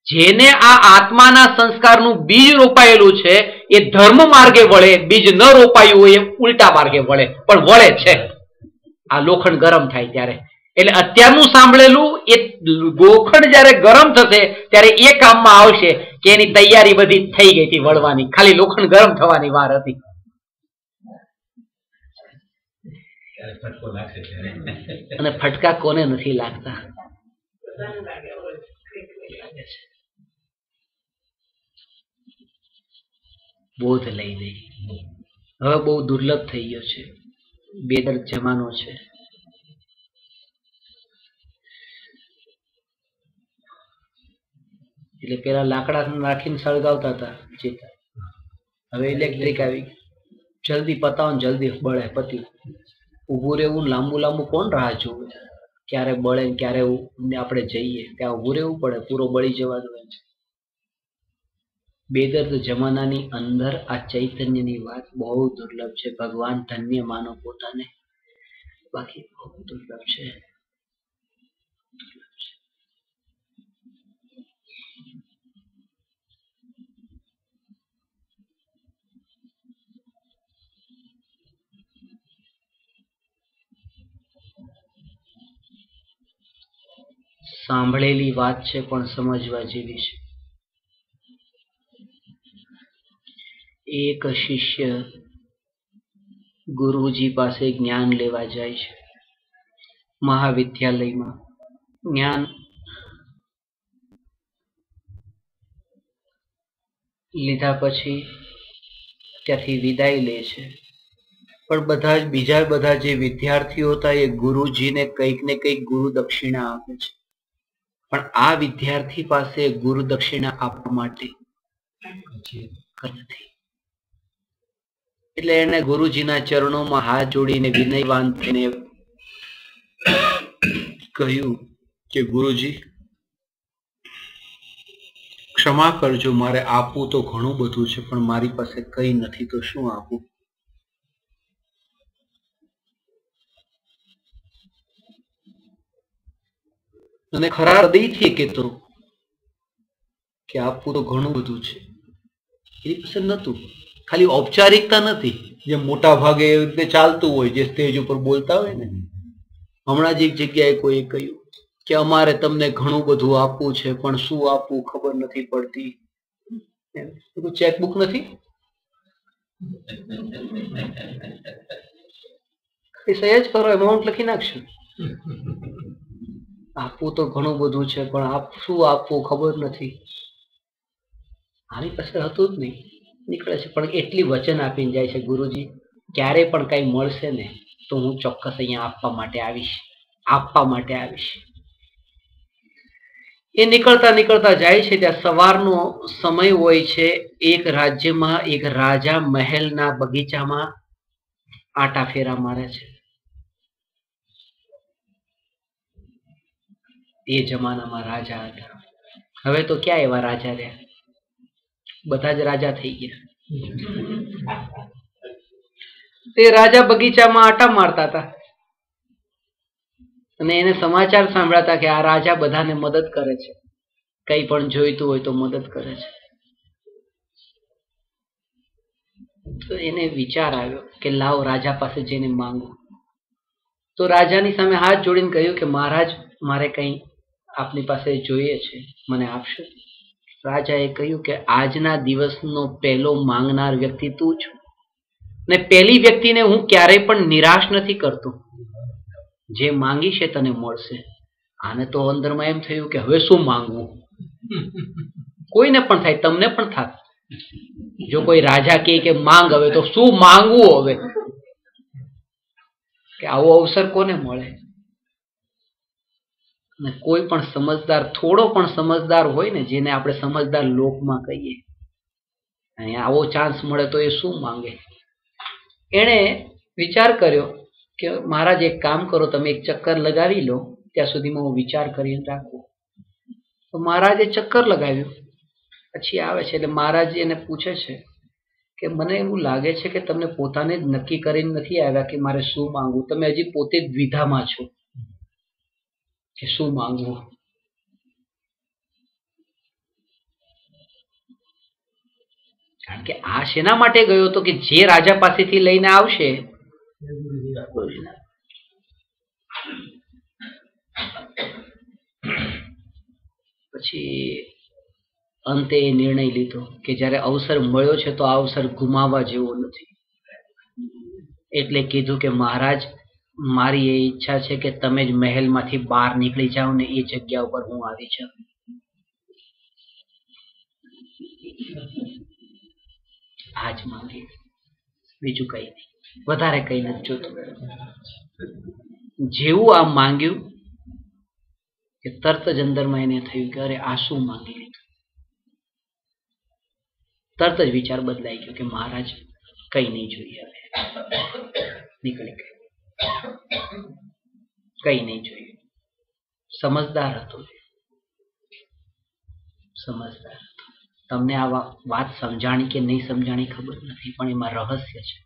જેને આ આત્માના સંસ્કારનું બીજ રોપાયેલું છે એ ધર્મ માર્ગે વળે, બીજ ન રોપાયું હોય એ ઉલટા માર્ગે વળે, પણ વળે છે આ લોખંડ ગરમ થાય ત્યારે. એટલે અત્યારનું સાંભળેલું એ લોખંડ જયારે ગરમ થશે ત્યારે એ કામમાં આવશે કે એની તૈયારી બધી થઈ ગઈ હતી વળવાની, ખાલી લોખંડ ગરમ થવાની વાર હતી. અને ફટકા કોને નથી લાગતા? બોધ લઈ લઈ. હવે બહુ દુર્લભ થઈ ગયો છે, બેદર્દ જમાનો છે. એટલે પેલા લાકડા નાખીને સળગાવતા હતા ચિતા, હવે ઇલેક્ટ્રિક આવી. જલ્દી પતાવો ને જલ્દી બળે, પતિ. ઊભું રહેવું લાંબુ લાંબુ કોણ રાહ જોવે? ક્યારે બળે ક્યારે આપણે જઈએ ત્યાં ઊભું રહેવું પડે, પૂરો બળી જવા દો. બેદર્દ જમાનાની અંદર આ ચૈતન્યની વાત બહુ દુર્લભ છે. ભગવાન ધન્ય માનો પોતાને, બાકી બહુ દુર્લભ છે. સાંભળેલી વાત છે પણ સમજવા જેવી છે. એક શિષ્ય ગુરુજી પાસે જ્ઞાન લેવા જાય છે. મહાવિદ્યાલયમાં જ્ઞાન લીધા પછી ત્યાંથી વિદાય લે છે. પણ બીજા બધા જે વિદ્યાર્થીઓ હતા એ ગુરુજીને કંઈક ને કંઈક ગુરુ દક્ષિણા આપે છે. પણ આ વિદ્યાર્થી પાસે ગુરુ દક્ષિણા આપવા માટે નથી. એટલે એને ગુરુજીના ચરણોમાં હાથ જોડીને વિનયવાન થઈને કહ્યું કે ગુરુજી ક્ષમા કરજો, મારે આપવું તો ઘણું બધું છે પણ મારી પાસે કઈ નથી, તો શું આપું? અને ખરા હૃદયથી કહેતો કે આપવું તો ઘણું બધું છે. એની પાસે નતું, ખાલી ઔપચારિકતા નથી, જે મોટા ભાગે એવી રીતે ચાલતું હોય, જે સ્ટેજ ઉપર બોલતા હોય ને. હમણાં જ એક જગ્યાએ કોઈ કહ્યું કે અમારે તમને ઘણું બધું આપવું છે પણ શું આપવું ખબર નથી પડતી. ચેકબુક નથી, સહેજ કરો, એમાઉન્ટ લખી નાખશું. આપવું તો ઘણું બધું છે પણ શું આપવું ખબર નથી. આની પાસે હતું જ નહીં, નીકળે છે. પણ એટલી વચન આપીને જાય છે, ગુરુજી ક્યારે પણ કઈ મળશે ને તો હું ચોક્કસ અહીંયા આપવા માટે આવીશ. એ નીકળતા જાય છે ત્યાં સવારનો સમય હોય છે. એક રાજ્યમાં એક રાજા મહેલના બગીચામાં આટા ફેરા મારે છે. એ જમાનામાં રાજા હતા. હવે તો ક્યાં એવા રાજા રહ્યા, બધા જ રાજા થઈ ગયા. તે રાજા બગીચામાં આટા મારતા હતા અને એને સમાચાર સાંભળાતા કે આ રાજા બધાને મદદ કરે છે, કઈ પણ જોઈતું હોય તો મદદ કરે છે. તો એને વિચાર આવ્યો કે લાવ રાજા પાસે જઈને માંગુ. તો રાજાની સામે હાથ જોડીને કહ્યું કે મહારાજ, મારે કઈ આપની પાસે જોઈએ છે, મને આપશો? રાજાએ કહ્યું કે આજના દિવસનો પહેલો માંગનાર વ્યક્તિ તું છું, ને પહેલી વ્યક્તિને હું ક્યારેય પણ નિરાશ નથી કરતો. જે માંગી છે તને મળશે. આને તો અંદરમાં એમ થયું કે હવે શું માંગવું. કોઈને પણ થાય, તમને પણ થાય. જો કોઈ રાજા કહે કે માંગ, હવે તો શું માંગવું હવે, કે આવો અવસર કોને મળે? અને કોઈ પણ સમજદાર, થોડો પણ સમજદાર હોય ને, જેને આપણે સમજદાર લોકમાં કહીએ, આવો ચાન્સ મળે તો એ શું માંગે? એણે વિચાર કર્યો કે મહારાજ એક કામ કરો, તમે એક ચક્કર લગાવી લો, ત્યાં સુધીમાં હું વિચાર કરીને રાખું. તો મહારાજે ચક્કર લગાવ્યું, પછી આવે છે. એટલે મહારાજ એને પૂછે છે કે મને એવું લાગે છે કે તમને પોતાને જ નક્કી કરીને નથી આવ્યા કે મારે શું માંગવું. તમે હજી પોતે દ્વિધામાં છો કે શું માંગવું. કારણ કે આ શેના માટે ગયો હતો કે જે રાજા પાસેથી લઈને આવશે, પછી અંતે એ નિર્ણય લીધો કે જ્યારે અવસર મળ્યો છે તો આ અવસર ગુમાવવા જેવો નથી. એટલે કીધું કે મહારાજ, મારી એ ઈચ્છા છે કે તમે જ મહેલમાંથી બહાર નીકળી જાઓ ને એ જગ્યા ઉપર હું આવી જાઉં. આજ માંગી, બીજું કઈ નહીં, વધારે કઈ નથી જોતું. જેવું આ માંગ્યું કે તરત જ અંદરમાં એને થયું કે અરે આ શું માંગી લીધું. તરત જ વિચાર બદલાઈ ગયો કે મહારાજ કઈ નહીં જોઈએ, હવે નીકળી ગઈ, કઈ નહીં જોઈએ. સમજદાર હતો, સમજદાર. તમને આ વાત સમજાણી કે નહીં સમજાણી ખબર નથી, પણ એમાં રહસ્ય છે.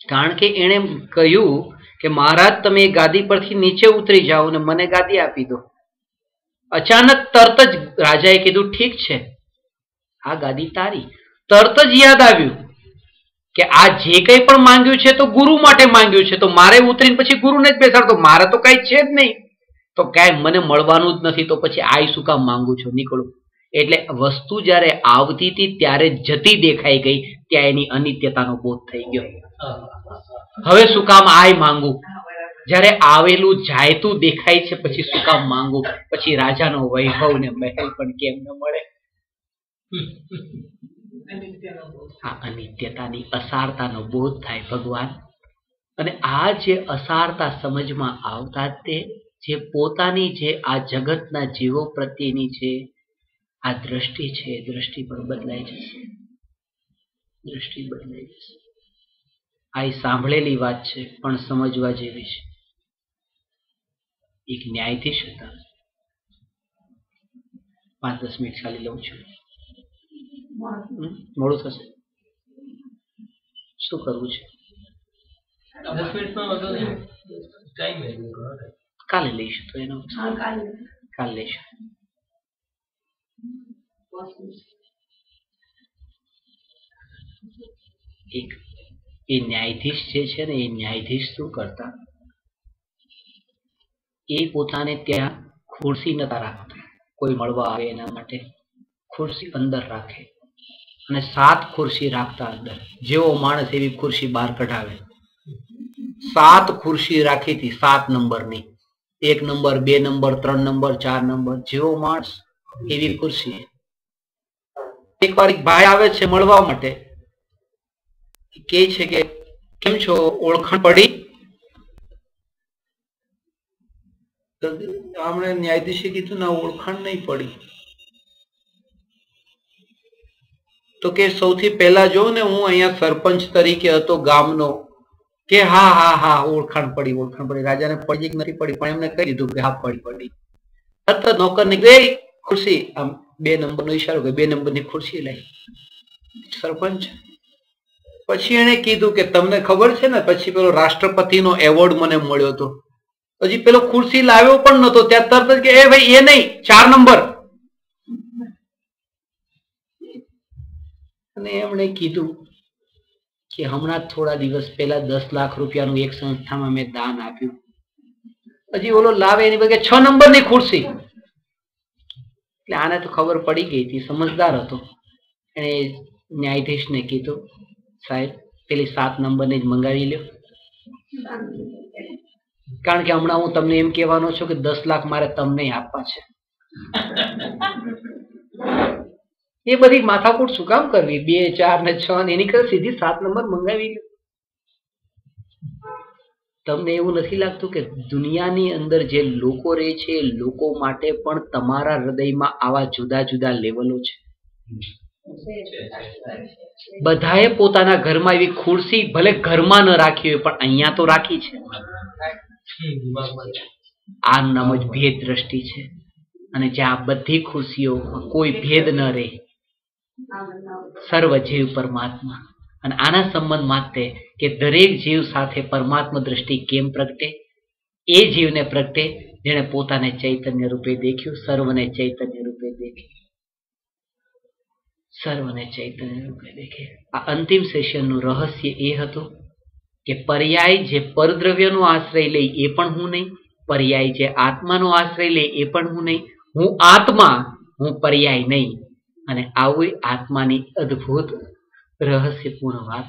કારણ કે એણે કહ્યું કે મહારાજ તમે ગાદી પરથી નીચે ઉતરી જાઓ અને મને ગાદી આપી દો. અચાનક તરત જ રાજાએ કીધું ઠીક છે, આ ગાદી તારી. તરત જ યાદ આવ્યું કે આ જે કંઈ પણ માંગ્યું છે તો ગુરુ માટે માંગ્યું છે, તો મારે ઉતરીને પછી ગુરુને જ બેસાડતો, મારે તો કઈ છે જ નહીં, તો કાંઈ મને મળવાનું જ નથી, તો પછી આ શું કામ માંગુ છું, નીકળો. એટલે વસ્તુ જ્યારે આવતી હતી ત્યારે જતી દેખાઈ ગઈ, ત્યાં એની અનિત્યતાનો બોધ થઈ ગયો. હવે શું કામ આય માંગુ, જ્યારે આવેલું જાયતું દેખાય છે પછી શું કામ માંગુ. પછી રાજાનો વૈભવ ને મહેલ પણ કેમ ન મળે. આ અનિત્યતાની, અસારતાનો બોધ થાય ભગવાન. અને આ જે અસારતા સમજમાં આવતા, તે જે પોતાની જે આ જગતના જીવો પ્રત્યેની જે આ દ્રષ્ટિ છે, એ દ્રષ્ટિ પણ બદલાઈ જશે. દ્રષ્ટિ બદલાઈ જશે. આ સાંભળેલી વાત છે પણ સમજવા જેવી છે. એક ન્યાયાધીશ હતા. 5-10 મિનિટ ખાલી લઉં છું. મોડું થશે. શું કરવું છે?
10 મિનિટમાં વધુ નહીં. ટાઈમ
કાલે લઈશું તો એનો કાલે લઈશું. એક એ ન્યાયાધીશ જે છે ને, એ ન્યાયાધીશ શું કરતા, એ પોતાને ત્યાં ખુરશી નતા રાખતા. કોઈ મળવા આવે એના માટે ખુરશી અંદર રાખે અને 7 ખુરશી રાખતા અંદર. જેવો માણસ એવી ખુરશી બહાર કઢાવે. 7 ખુરશી રાખી હતી, 7 નંબરની. 1 નંબર, 2 નંબર, 3 નંબર, 4 નંબર. જેવો માણસ એવી ખુરશી. એકવાર એક ભાઈ આવે છે મળવા માટે, કે છે કે કેમ છો, ઓળખાણ પડી? તો આપણે ન્યાયાધીશે કીધું ના, ઓળખાણ નહીં પડી. તો કે સૌથી પહેલા જો ને, હું અહીંયા સરપંચ તરીકે હતો ગામનો. કે હા હા હા, ઓળખાણ પડી, ઓળખાણ પડી. રાજાને પડી કે નથી પડી, પણ એમને કહી દીધું કે હા પડી. તરત નોકર ને ખુરશી, આમ 2 નંબરનો ઈશારો કે 2 નંબરની ખુરશી લઈ. સરપંચ પછી એને કીધું કે તમને ખબર છે ને, પછી પેલો રાષ્ટ્રપતિનો એવોર્ડ મને મળ્યો હતો. પછી પેલો ખુરશી લાવ્યો પણ નતો, ત્યાં તરત જ કે એ ભાઈ એ નહીં, 4 નંબર. અને એમણે કીધું કે હમણાં થોડા દિવસ પહેલા 10 લાખ રૂપિયાનું એક સંસ્થામાં મેં દાન આપ્યું. પછી ઓલો લાવે એની બદલે 6 નંબરની ખુરશી. એટલે આને તો ખબર પડી ગઈ હતી, સમજદાર હતો. એને ન્યાયાધીશને કીધું, સાહેબ પેલી 7 નંબરની જ મંગાવી લ્યો. કારણ કે હમણાં હું તમને એમ કહેવાનો છું કે 10 લાખ મારે તમને આપવા છે. એ બધી માથાકૂટ શું કામ કરવી? 2, 4 ને 6 ને એની કરતા સીધી 7 નંબર મંગાવી લ્યો. તમને એવું નથી લાગતું કે દુનિયાની અંદર જે લોકો રહે છે, એ લોકો માટે પણ તમારા હૃદયમાં આવા જુદા જુદા લેવલો છે? બધાએ પોતાના ઘરમાં એવી ખુરશી ભલે ઘરમાં ન રાખી હોય, પણ અહીંયા તો રાખી છે. આ નામ જ ભેદ દ્રષ્ટિ છે. અને જ્યાં બધી ખુરશીઓ કોઈ ભેદ ન રહે, સર્વ જીવ પરમાત્મા. અને આના સંબંધ માટે કે દરેક જીવ સાથે પરમાત્મા દ્રષ્ટિ કેમ પ્રગટે? એ જીવને પ્રગટે જેને પોતાને ચૈતન્ય રૂપે દેખ્યું, સર્વને ચૈતન્ય રૂપે દેખે. સર્વને ચૈતન્ય રૂપે દેખે. આ અંતિમ સેશનનું રહસ્ય એ હતું કે પર્યાય જે પરદ્રવ્યનો આશ્રય લે એ પણ હું નહીં, પર્યાય જે આત્માનો આશ્રય લે એ પણ હું નહીં. હું આત્મા, હું પર્યાય નહીં. અને આવી આત્માની અદ્ભુત રહસ્યપૂર્ણ વાત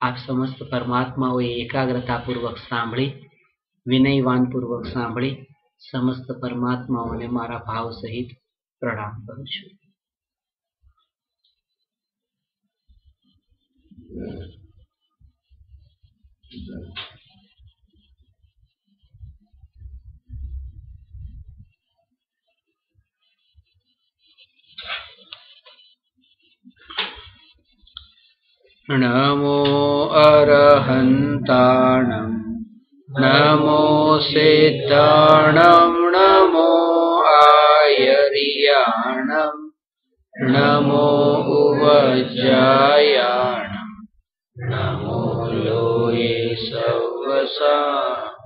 આપ સમસ્ત પરમાત્માઓએ એકાગ્રતાપૂર્વક સાંભળી, વિનયવાનપૂર્વક સાંભળી. સમસ્ત પરમાત્માઓને મારા ભાવ સહિત પ્રણામ કરું છું. નમો અરહંતાણં, નમો સિદ્ધાણં, નમો આયર્યાણં, નમો ઉવજ્જાયાણં, નમો લોયે સવસા.